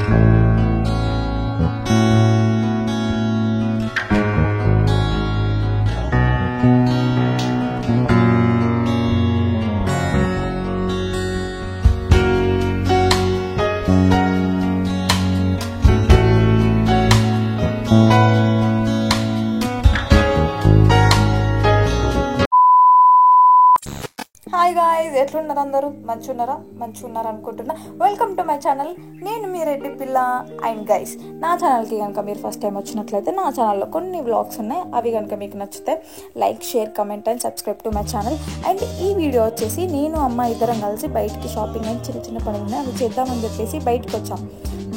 Hi guys, ఎట్లున్నారు అందరూ? మంచిగున్నారా అనుకుంటున్నా. Welcome to my channel. నేను మీ రెడ్డి పిల్ల. అండ్ గైస్, నా ఛానల్కి కనుక మీరు ఫస్ట్ టైం వచ్చినట్లయితే నా ఛానల్లో కొన్ని వ్లాగ్స్ ఉన్నాయి. అవి కనుక మీకు నచ్చితే like, share, comment and subscribe to my channel. And ఈ వీడియో వచ్చేసి నేను అమ్మ ఇద్దరం కలిసి బయటికి షాపింగ్ అని చిన్న పనులు ఉన్నాయి, అవి చేద్దామని చెప్పేసి బయటకు వచ్చాం.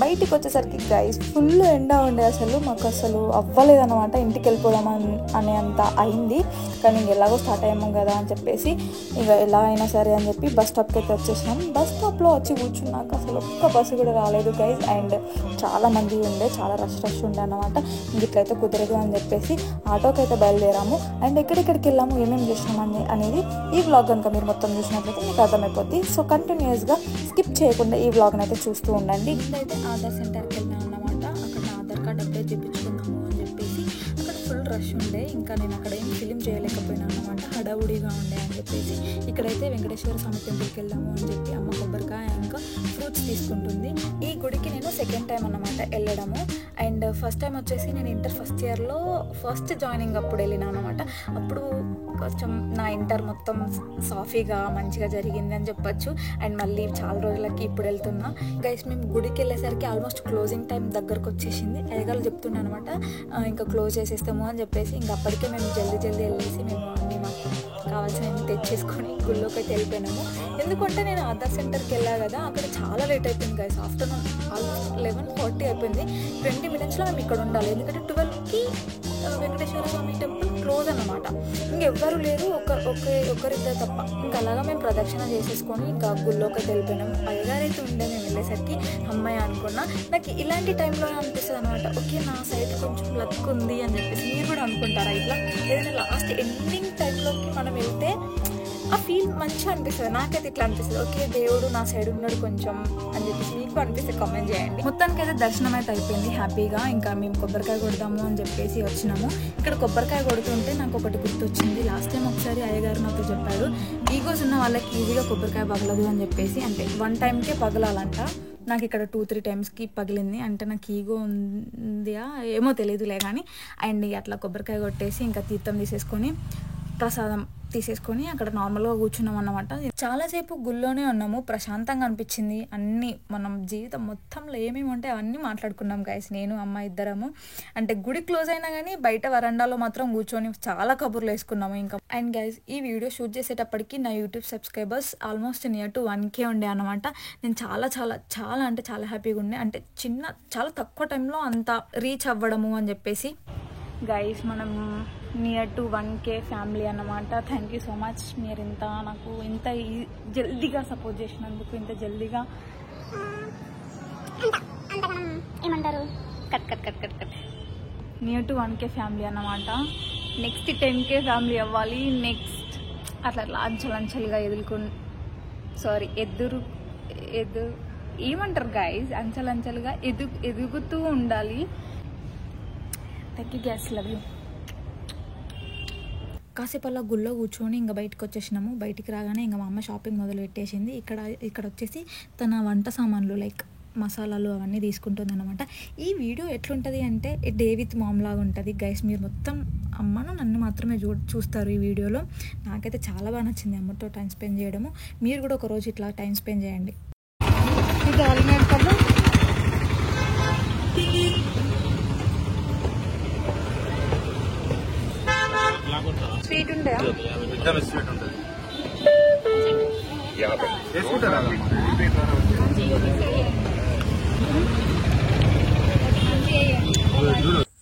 బయటికి వచ్చేసరికి గైస్ ఫుల్ ఎండ ఉండే, అసలు మాకు అసలు అవ్వలేదన్నమాట. ఇంటికి వెళ్ళిపోదాం అనే అంత అయింది. కానీ ఎలాగో స్టార్ట్ అయ్యాము కదా అని చెప్పేసి ఇక ఎలా అయినా సరే అని చెప్పి బస్ స్టాప్కి అయితే వచ్చేసినాం. బస్ స్టాప్లో వచ్చి కూర్చున్నాక అసలు ఒక్క బస్సు కూడా రాలేదు గైస్. అండ్ చాలా మంది ఉండే, చాలా రష్ ఉండే అన్నమాట. ఇట్లయితే కుదరదు అని చెప్పేసి ఆటోకి అయితే బయలుదేరాము. అండ్ ఎక్కడెక్కడికి వెళ్ళాము, ఏమేమి చేసినాము అనేది ఈ వ్లాగ్ కనుక మీరు మొత్తం చూసినట్లయితే మీకు అర్థమైపోద్ది. సో కంటిన్యూస్గా స్కిప్ చేయకుండా ఈ వ్లాగ్ని అయితే చూస్తూ ఉండండి. అయితే ఆధార్ సెంటర్కి వెళ్ళాను అన్నమాట. అక్కడ నా ఆధార్ కార్డ్ అప్డేట్ చేయించుకుందాము అని చెప్పేసి అక్కడ ఫుల్ రష్ ఉండే. ఇంకా నేను అక్కడ ఏం ఫిలిం చేయలేకపోయినా అన్నమాట, హడావుడిగా ఉండే అని చెప్పేసి. ఇక్కడైతే వెంకటేశ్వర స్వామి టెంపుల్కి వెళ్ళాము అని చెప్పి అమ్మ కొబ్బరికాయ ఇంకా ఫ్రూట్స్ తీసుకుంటుంది. ఈ గుడికి నేను సెకండ్ టైం అన్నమాట వెళ్ళడము. అండ్ ఫస్ట్ టైం వచ్చేసి నేను ఇంటర్ ఫస్ట్ ఇయర్లో ఫస్ట్ జాయినింగ్ అప్పుడు వెళ్ళినా అనమాట. అప్పుడు కొంచెం నా ఇంటర్ మొత్తం సాఫీగా మంచిగా జరిగింది అని చెప్పొచ్చు. అండ్ మళ్ళీ చాలా రోజులకి ఇప్పుడు వెళ్తున్నా గైస్. మేము గుడికి వెళ్ళేసరికి ఆల్మోస్ట్ క్లోజింగ్ టైం దగ్గరకు వచ్చేసింది. అయ్యగారు చెప్తున్నా అనమాట, ఇంకా క్లోజ్ చేసేస్తాము అని చెప్పేసి. ఇంకా అప్పటికే మేము జల్దీ వెళ్ళేసి మేము అన్నీ మాకు కావాల్సినవి తెచ్చేసుకొని గుళ్ళోకి అయితే వెళ్ళిపోయినాము. ఎందుకంటే నేను ఆధార్ సెంటర్కి వెళ్ళా కదా, అక్కడ చాలా లేట్ అయిపోయింది గైస్. ఆఫ్టర్నూన్ ఆల్మోస్ట్ 11:40 అయిపోయింది. 20 minutesలో మేము ఇక్కడ ఉండాలి. ఎందుకంటే 12కి వెంకటేశ్వర స్వామి టెంపుల్ క్లోజ్ అన్నమాట. ఇంకెవ్వరు లేరు, ఒకరిద్దరు తప్ప. ఇంకా అలాగా మేము ప్రదక్షిణ చేసేసుకొని ఇంకా గుళ్ళోకి అయితే వెళ్ళిపోయినాము. అయ్యగారైతే ఉండే మేము వెళ్ళేసరికి అమ్మాయి అనుకున్నా. నాకు ఇలాంటి టైంలోనే అనిపిస్తుంది అనమాట, ఓకే నా సైడ్ కొంచెం లక్ ఉంది అని చెప్పేసి. మీరు కూడా అనుకుంటారా ఇట్లా? ఏదైనా లాస్ట్ ఎండింగ్ టైంలోకి మనం వెళ్తే ఆ ఫీల్ మంచిగా అనిపిస్తుంది. నాకైతే ఇట్లా అనిపిస్తుంది, ఓకే దేవుడు నా సైడ్ ఉన్నాడు కొంచెం అని చెప్పేసి. మీకు అనిపిస్తే కామెంట్ చేయండి. మొత్తానికి అయితే దర్శనం అయితే అయిపోయింది హ్యాపీగా. ఇంకా మేము కొబ్బరికాయ కొడదాము అని చెప్పేసి వచ్చినాము. ఇక్కడ కొబ్బరికాయ కొడుతుంటే నాకు ఒకటి గుర్తొచ్చింది. లాస్ట్ టైం ఒకసారి అయ్యగారు నాతో చెప్పాడు, ఈగోస్ ఉన్న వాళ్ళకి ఈజీగా కొబ్బరికాయ పగలదు అని చెప్పేసి. అంటే 1 టైంకే పగలాలంట. నాకు ఇక్కడ 2-3 టైమ్స్కి పగిలింది. అంటే నాకు ఈగో ఉందా ఏమో తెలియదులే కానీ. అండ్ అట్లా కొబ్బరికాయ కొట్టేసి ఇంకా తీర్థం తీసేసుకొని ప్రసాదం తీసేసుకొని అక్కడ నార్మల్గా కూర్చున్నాం అన్నమాట. చాలాసేపు గుళ్ళోనే ఉన్నాము, ప్రశాంతంగా అనిపించింది. అన్నీ మనం జీవితం మొత్తంలో ఏమేమి ఉంటాయి అవన్నీ మాట్లాడుకున్నాం గైస్, నేను అమ్మ ఇద్దరము. అంటే గుడి క్లోజ్ అయినా కానీ బయట వరండాలో మాత్రం కూర్చొని చాలా కబుర్లు వేసుకున్నాము ఇంకా. అండ్ గైస్, ఈ వీడియో షూట్ చేసేటప్పటికి నా YouTube subscribers almost near to 1K ఉండే అనమాట. నేను చాలా అంటే చాలా హ్యాపీగా ఉండే. అంటే చాలా తక్కువ టైంలో అంత రీచ్ అవ్వడము అని చెప్పేసి. గైస్, మనం నియర్ టు 1K ఫ్యామిలీ అన్నమాట. Thank you so much. మీరు నాకు ఇంత జల్దీగా సపోర్ట్ చేసినందుకు, ఇంత జల్దీగా ఏమంటారు cut near to 1K family అన్నమాట. నెక్స్ట్ 10K ఫ్యామిలీ అవ్వాలి. నెక్స్ట్ అట్లా అంచెలంచెలుగా ఏమంటారు గైస్, అంచెలంచెలుగా ఎదుగుతూ ఉండాలి. Thank you guys, love you. కాసేపు అలా గుళ్ళో కూర్చొని ఇంకా బయటకు వచ్చేసినాము. బయటికి రాగానే ఇంకా మా అమ్మ షాపింగ్ మొదలు పెట్టేసింది. ఇక్కడ వచ్చేసి తన వంట సామాన్లు లైక్ మసాలాలు అవన్నీ తీసుకుంటుంది అనమాట. ఈ వీడియో ఎట్లుంటుంది అంటే డే విత్ మామ్ లాగా ఉంటుంది గైస్. మీరు మొత్తం అమ్మను నన్ను మాత్రమే చూస్తారు ఈ వీడియోలో. నాకైతే చాలా బాగా నచ్చింది అమ్మతో టైం స్పెండ్ చేయడము. మీరు కూడా ఒకరోజు ఇట్లా టైం స్పెండ్ చేయండి. స్వీట్ ఉంటాయా?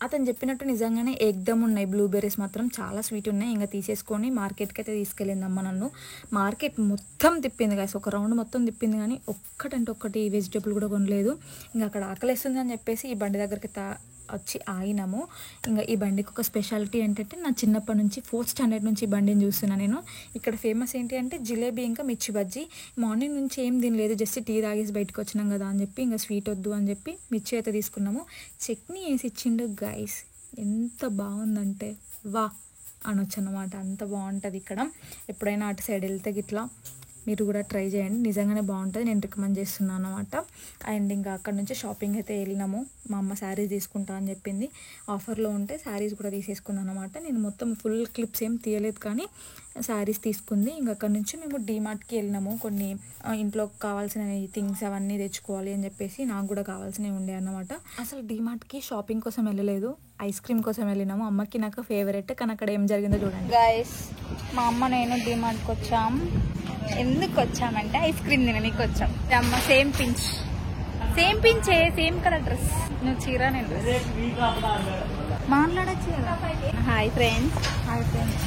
అతను చెప్పినట్టు నిజంగానే ఎగ్దమ్ ఉన్నాయి. బ్లూబెర్రీస్ మాత్రం చాలా స్వీట్ ఉన్నాయి. ఇంకా తీసేసుకొని మార్కెట్కి అయితే తీసుకెళ్ళిందమ్మ నన్ను. మార్కెట్ మొత్తం తిప్పింది గాయస్, ఒక రౌండ్ మొత్తం తిప్పింది. కానీ ఒక్కటి వెజిటేబుల్ కూడా కొనలేదు. ఇంకా అక్కడ ఆకలిస్తుంది అని చెప్పేసి ఈ బండి దగ్గరికి వచ్చి ఆగినాము. ఇంకా ఈ బండికి ఒక స్పెషాలిటీ ఏంటంటే నా చిన్నప్పటి నుంచి 4th స్టాండర్డ్ నుంచి ఈ బండిని చూస్తున్నాను నేను. ఇక్కడ ఫేమస్ ఏంటి అంటే జిలేబీ ఇంకా మిర్చి బజ్జీ. మార్నింగ్ నుంచి ఏం తినలేదు, జస్ట్ టీ తాగేసి బయటకు వచ్చినాం కదా అని చెప్పి ఇంకా స్వీట్ వద్దు అని చెప్పి మిర్చి అయితే తీసుకున్నాము. చట్నీ వేసి ఇచ్చిండు గైస్, ఎంత బాగుందంటే వా అనొచ్చు అన్నమాట. అంత బాగుంటుంది ఇక్కడ. ఎప్పుడైనా అటు సైడ్ వెళ్తే గిట్లా మీరు కూడా ట్రై చేయండి, నిజంగానే బాగుంటుంది, నేను రికమెండ్ చేస్తున్నాను అనమాట. అండ్ ఇంకా అక్కడ నుంచి షాపింగ్ అయితే వెళ్ళినాము. మా అమ్మ శారీస్ తీసుకుంటా అని చెప్పింది, ఆఫర్లో ఉంటే శారీస్ కూడా తీసేసుకున్నాను అనమాట. నేను మొత్తం ఫుల్ క్లిప్స్ ఏం తీయలేదు కానీ శారీస్ తీసుకుంది. ఇంకా అక్కడ నుంచి మేము డీమార్ట్కి వెళ్ళినాము. కొన్ని ఇంట్లో కావాల్సిన థింగ్స్ అవన్నీ తెచ్చుకోవాలి అని చెప్పేసి నాకు కూడా కావాల్సినవి ఉండే అన్నమాట. అసలు డీమార్ట్కి షాపింగ్ కోసం వెళ్ళలేదు, ఐస్ క్రీమ్ కోసం వెళ్ళినాము. అమ్మకి నాకు ఫేవరెట్, కానీ అక్కడ ఏం జరిగిందో చూడండి గైస్. మా అమ్మ నేను డీమార్ట్కి వచ్చాం. ఎందుకు వచ్చామంటే ఐస్ క్రీమ్ తినడానికి వచ్చాం. అమ్మ same pinch same colour dress. నువ్వు చీర, నేను డ్రెస్. మాట్లాడచ్చు కదా. Hi friends.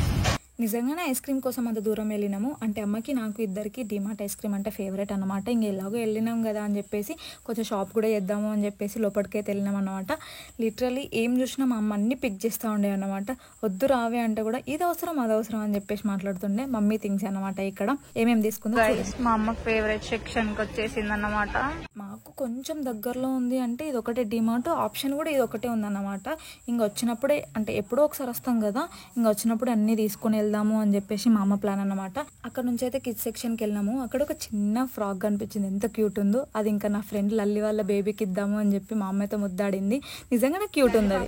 నిజంగానే ఐస్ క్రీమ్ కోసం అంత దూరం వెళ్ళినాము. అంటే అమ్మకి నాకు ఇద్దరికి డిమార్ట్ ఐస్ క్రీమ్ అంటే ఫేవరెట్ అనమాట. ఇంక ఎలాగో వెళ్ళినాం కదా అని చెప్పేసి కొంచెం షాప్ కూడా చేద్దాము అని చెప్పేసి లోపలికైతే వెళ్ళినాం అనమాట. లిటరలీ ఏం చూసినా మా అమ్మ అన్ని పిక్ చేస్తూ ఉండే అనమాట. వద్దు రావే అంటే కూడా ఇది అవసరం అది అవసరం అని చెప్పేసి మాట్లాడుతుండే. మమ్మీ థింగ్స్ అనమాట. ఇక్కడ ఏమేమి తీసుకుందో మా అమ్మ ఫేవరెట్ సెక్షన్కి వచ్చేసింది అన్నమాట. మాకు కొంచెం దగ్గరలో ఉంది అంటే ఇది ఒకటే డిమార్ట్, ఆప్షన్ కూడా ఇది ఒకటే ఉందన్నమాట. ఇంక వచ్చినప్పుడే అంటే ఎప్పుడో ఒకసారి వస్తాం కదా, ఇంక వచ్చినప్పుడు అన్నీ తీసుకొని వెళ్దాము అని చెప్పేసి మా అమ్మ ప్లాన్ అన్నమాట. అక్కడ నుంచి అయితే కిడ్స్ సెక్షన్కి వెళ్ళినాము. అక్కడ ఒక చిన్న ఫ్రాక్ కనిపించింది, ఎంత క్యూట్ ఉందో. అది ఇంకా నా ఫ్రెండ్ లల్లి వాళ్ళ బేబీకి ఇద్దాము అని చెప్పి మా అమ్మ అయితే ముద్దాడింది. నిజంగానే క్యూట్ ఉంది అది.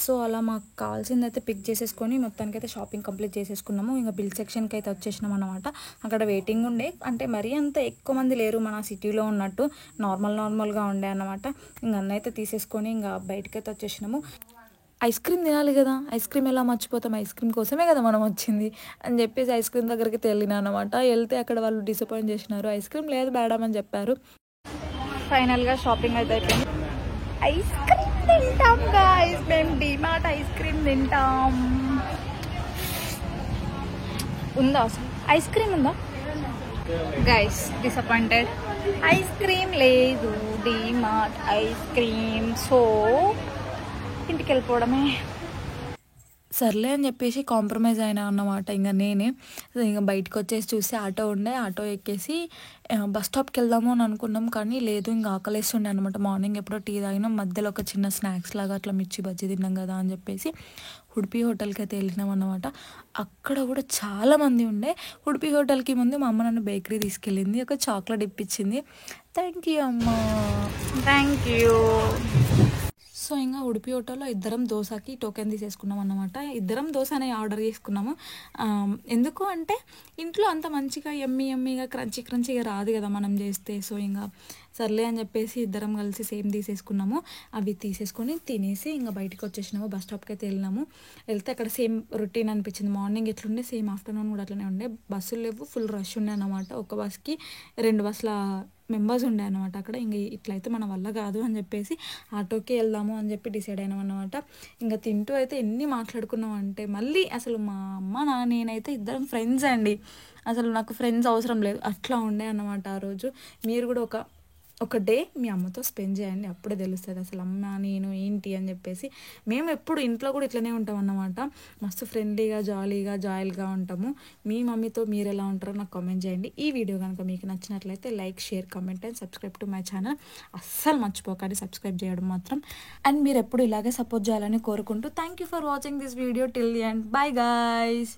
సో అలా మాకు కావాల్సింది అయితే పిక్ చేసేసుకొని మొత్తానికైతే షాపింగ్ కంప్లీట్ చేసేసుకున్నాము. ఇంకా బిల్ సెక్షన్కి అయితే వచ్చేసినాం అనమాట. అక్కడ వెయిటింగ్ ఉండే, అంటే మరీ అంత ఎక్కువ మంది లేరు మన సిటీలో ఉన్నట్టు, నార్మల్గా ఉండే అన్నమాట. ఇంక అన్నైతే తీసేసుకొని ఇంకా బయటకైతే వచ్చేసినాము. ఐస్ క్రీమ్ తినాలి కదా, ఐస్ క్రీమ్ ఎలా మర్చిపోతాం, ఐస్ క్రీమ్ కోసమే కదా మనం వచ్చింది అని చెప్పేసి ఐస్ క్రీమ్ దగ్గరికి వెళ్ళినా అనమాట. వెళ్తే అక్కడ వాళ్ళు డిసప్పాయింట్ చేసినారు, ఐస్ క్రీమ్ లేదు మేడం అని చెప్పారు. ఫైనల్గా షాపింగ్ అయితే అయిపోయింది. ఐస్ క్రీమ్ తింటాం గాయ్స్, మేము డిమార్ట్ ఐస్ క్రీమ్ తింటాం. ఉందా అసలు ఐస్ క్రీమ్ ఉందా గైస్? డిసప్పాయింటెడ్, ఐస్ క్రీమ్ లేదు డిమార్ట్ ఐస్ క్రీమ్. సో ఇంటికి వెళ్ళిపోవడమే. సర్లే అని చెప్పేసి కాంప్రమైజ్ అయినా అన్నమాట. ఇంకా నేనే ఇంకా బయటకు వచ్చేసి చూస్తే ఆటో ఉండే, ఆటో ఎక్కేసి బస్ స్టాప్కి వెళ్దాము అని అనుకున్నాం. కానీ లేదు, ఇంకా ఆకలేస్తుండే అనమాట. మార్నింగ్ ఎప్పుడో టీ తాగినాం, మధ్యలో ఒక చిన్న స్నాక్స్ లాగా అట్లా మిర్చి బజ్జీ తిన్నాం కదా అని చెప్పేసి ఉడిపి హోటల్కి అయితే వెళ్ళినాం అనమాట. అక్కడ కూడా చాలామంది ఉండే. ఉడిపి హోటల్కి ముందు మా అమ్మ నన్ను బేకరీ తీసుకెళ్ళింది, ఒక చాక్లెట్ ఇప్పించింది. థ్యాంక్ యూ అమ్మ, థ్యాంక్ యూ. సో ఇంకా ఉడిపి హోటల్లో ఇద్దరం దోశకి టోకెన్ తీసేసుకున్నాం అన్నమాట. ఇద్దరం దోశనే ఆర్డర్ చేసుకున్నాము. ఎందుకు అంటే ఇంట్లో అంత మంచిగా ఎమ్మీగా క్రంచీగా రాదు కదా మనం చేస్తే. సో ఇంకా సర్లే అని చెప్పేసి ఇద్దరం కలిసి సేమ్ తీసేసుకున్నాము. అవి తీసేసుకొని తినేసి ఇంకా బయటకు వచ్చేసినాము. బస్ స్టాప్కి అయితే వెళ్ళినాము. వెళ్తే అక్కడ సేమ్ రొటీన్ అనిపించింది. మార్నింగ్ ఎట్లుండే సేమ్ ఆఫ్టర్నూన్ కూడా అట్లనే ఉండే. బస్సులు లేవు, ఫుల్ రష్ ఉండే అన్నమాట. ఒక బస్కి 2 బస్సుల మెంబర్స్ ఉండే అనమాట అక్కడ. ఇంక ఇట్లయితే మన వల్ల కాదు అని చెప్పేసి ఆటోకి వెళ్దాము అని చెప్పి డిసైడ్ అయినాం అనమాట. ఇంకా తింటూ అయితే ఎన్ని మాట్లాడుకున్నాం అంటే మళ్ళీ అసలు మా అమ్మ నేనైతే ఇద్దరం ఫ్రెండ్స్ అండి. అసలు నాకు ఫ్రెండ్స్ అవసరం లేదు, అట్లా ఉండే అన్నమాట ఆ రోజు. మీరు కూడా ఒక డే మీ అమ్మతో స్పెండ్ చేయండి, అప్పుడే తెలుస్తుంది అసలు అమ్మ నేను ఏంటి అని చెప్పేసి. మేము ఎప్పుడు ఇంట్లో కూడా ఇట్లనే ఉంటాం అన్నమాట. మస్తు ఫ్రెండ్లీగా జాయిల్గా ఉంటాము. మీ మమ్మీతో మీరు ఎలా ఉంటారో నాకు కామెంట్ చేయండి. ఈ వీడియో కనుక మీకు నచ్చినట్లయితే like, share, comment and subscribe to my channel. అస్సలు మర్చిపోకండి సబ్స్క్రైబ్ చేయడం మాత్రం. అండ్ మీరు ఎప్పుడు ఇలాగే సపోర్ట్ చేయాలని కోరుకుంటూ thank you for watching this video till the end. By guys.